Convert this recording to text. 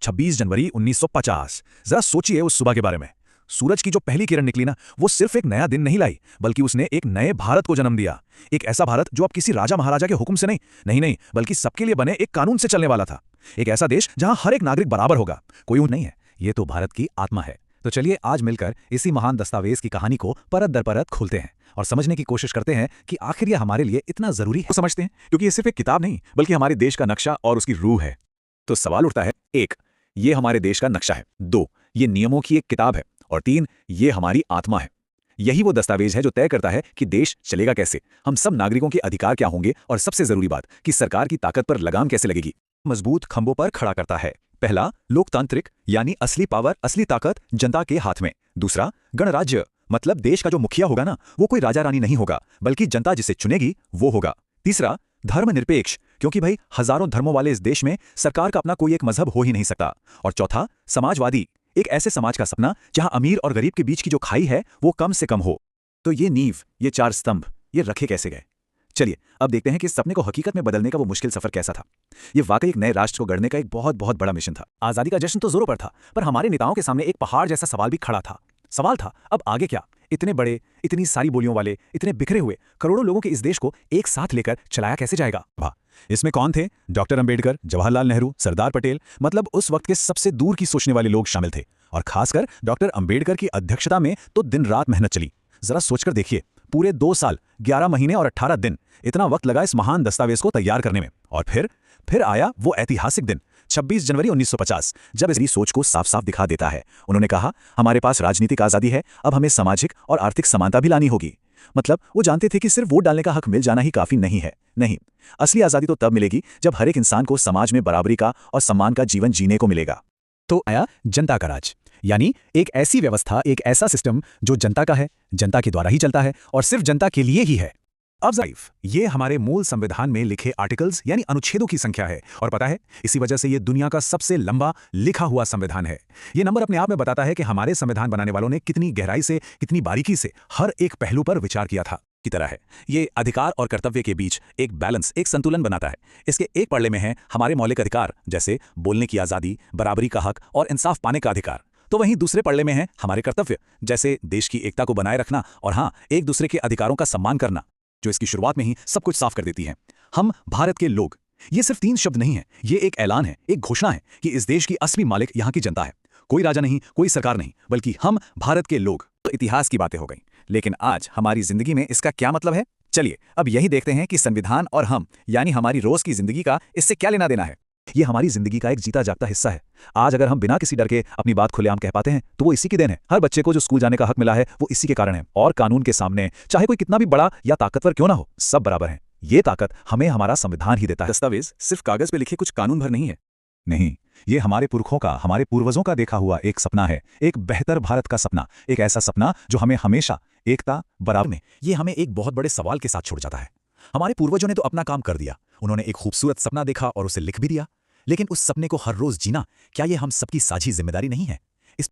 26 जनवरी 1950। जरा सोचिए उस सुबह के बारे में। सूरज की जो पहली किरण निकली ना, वो सिर्फ एक नया दिन नहीं लाई, बल्कि उसने एक नए भारत को जन्म दिया। एक ऐसा भारत जो अब किसी राजा महाराजा के हुक्म से नहीं नहीं नहीं बल्कि सबके लिए बने एक कानून से चलने वाला था। एक ऐसा देश जहां हर एक नागरिक बराबर होगा, कोई ऊंच नहीं है। ये तो भारत की आत्मा है। तो चलिए आज मिलकर इसी महान दस्तावेज की कहानी को परत दर परत खोलते हैं और समझने की कोशिश करते हैं कि आखिर ये हमारे लिए इतना जरूरी है। समझते हैं क्योंकि ये सिर्फ एक किताब नहीं बल्कि हमारे देश का नक्शा और उसकी रूह है। तो सवाल उठता है, 1, ये हमारे देश का नक्शा है। 2, ये नियमों की एक किताब है। और 3, ये हमारी आत्मा है। यही वो दस्तावेज है जो तय करता है कि देश चलेगा कैसे, हम सब नागरिकों के अधिकार क्या होंगे, और सबसे जरूरी बात कि सरकार की ताकत पर लगाम कैसे लगेगी। मजबूत खंभों पर खड़ा करता है। पहला, लोकतांत्रिक यानी असली पावर, असली ताकत जनता के हाथ में। दूसरा, गणराज्य मतलब देश का जो मुखिया होगा ना, वो कोई राजा रानी नहीं होगा बल्कि जनता जिसे चुनेगी वो होगा। तीसरा, धर्मनिरपेक्ष, क्योंकि भाई हजारों धर्मों वाले इस देश में सरकार का अपना कोई एक मजहब हो ही नहीं सकता। और चौथा, समाजवादी, एक ऐसे समाज का सपना जहां अमीर और गरीब के बीच की जो खाई है वो कम से कम हो। तो ये नींव, ये 4 स्तंभ, ये रखे कैसे गए? चलिए अब देखते हैं कि इस सपने को हकीकत में बदलने का वो मुश्किल सफर कैसा था। ये वाकई एक नए राष्ट्र को गढ़ने का एक बहुत बहुत बड़ा मिशन था। आजादी का जश्न तो जोरों पर था, पर हमारे नेताओं के सामने एक पहाड़ जैसा सवाल भी खड़ा था। सवाल था, अब आगे क्या? इतने बड़े, इतनी सारी बोलियों वाले, इतने बिखरे हुए करोड़ों लोगों के इस देश को एक साथ लेकर चलाया कैसे जाएगा? वाह, इसमें कौन थे? डॉक्टर अंबेडकर, जवाहरलाल नेहरू, सरदार पटेल, मतलब उस वक्त के सबसे दूर की सोचने वाले लोग शामिल थे। और खासकर डॉक्टर अंबेडकर की अध्यक्षता में तो दिन रात मेहनत चली। जरा सोचकर देखिए, पूरे 2 साल, 11 महीने और 18 दिन, इतना वक्त लगा इस महान दस्तावेज को तैयार करने में। और फिर आया वो ऐतिहासिक दिन, 26 जनवरी 1950, जब इस सोच को साफ साफ दिखा देता है। उन्होंने कहा, हमारे पास राजनीतिक आज़ादी है, अब हमें सामाजिक और आर्थिक समानता भी लानी होगी। मतलब वो जानते थे कि सिर्फ वोट डालने का हक मिल जाना ही काफी नहीं है। नहीं, असली आज़ादी तो तब मिलेगी जब हर एक इंसान को समाज में बराबरी का और सम्मान का जीवन जीने को मिलेगा। तो आया जनता का राज, यानी एक ऐसी व्यवस्था, एक ऐसा सिस्टम जो जनता का है, जनता के द्वारा ही चलता है और सिर्फ जनता के लिए ही है। अब ये हमारे मूल संविधान में लिखे आर्टिकल्स यानी अनुच्छेदों की संख्या है। और पता है, इसी वजह से ये दुनिया का सबसे लंबा लिखा हुआ संविधान है। ये नंबर अपने आप में बताता है कि हमारे संविधान बनाने वालों ने कितनी गहराई से, कितनी बारीकी से हर एक पहलू पर विचार किया था। की तरह है, ये अधिकार और कर्तव्य के बीच एक बैलेंस, एक संतुलन बनाता है। इसके एक पड़े में है हमारे मौलिक अधिकार, जैसे बोलने की आज़ादी, बराबरी का हक और इंसाफ पाने का अधिकार। तो वहीं दूसरे पड़े में है हमारे कर्तव्य, जैसे देश की एकता को बनाए रखना और हाँ, एक दूसरे के अधिकारों का सम्मान करना, जो इसकी शुरुआत में ही सब कुछ साफ कर देती है। हम भारत के लोग, ये सिर्फ 3 शब्द नहीं है, ये एक ऐलान है, एक घोषणा है कि इस देश की असली मालिक यहाँ की जनता है। कोई राजा नहीं, कोई सरकार नहीं, बल्कि हम भारत के लोग। तो इतिहास की बातें हो गई, लेकिन आज हमारी जिंदगी में इसका क्या मतलब है? चलिए अब यही देखते हैं कि संविधान और हम, यानी हमारी रोज की जिंदगी का इससे क्या लेना देना है। ये हमारी जिंदगी का एक जीता जागता हिस्सा है। आज अगर हम बिना किसी डर के अपनी बात खुलेआम कह पाते हैं तो वो इसी की देन है। हर बच्चे को जो स्कूल जाने का हक मिला है वो इसी के कारण है। और कानून के सामने चाहे कोई कितना भी बड़ा या ताकतवर क्यों ना हो, सब बराबर हैं। ये ताकत हमें हमारा संविधान ही देता है। दस्तावेज सिर्फ कागज पे लिखे कुछ कानून भर नहीं है। नहीं, ये हमारे पुरखों का, हमारे पूर्वजों का देखा हुआ एक सपना है, एक बेहतर भारत का सपना, एक ऐसा सपना जो हमें हमेशा एकता, बराबरी में। ये हमें एक बहुत बड़े सवाल के साथ छोड़ जाता है। हमारे पूर्वजों ने तो अपना काम कर दिया, उन्होंने एक खूबसूरत सपना देखा और उसे लिख भी दिया, लेकिन उस सपने को हर रोज जीना, क्या ये हम सबकी साझी जिम्मेदारी नहीं है?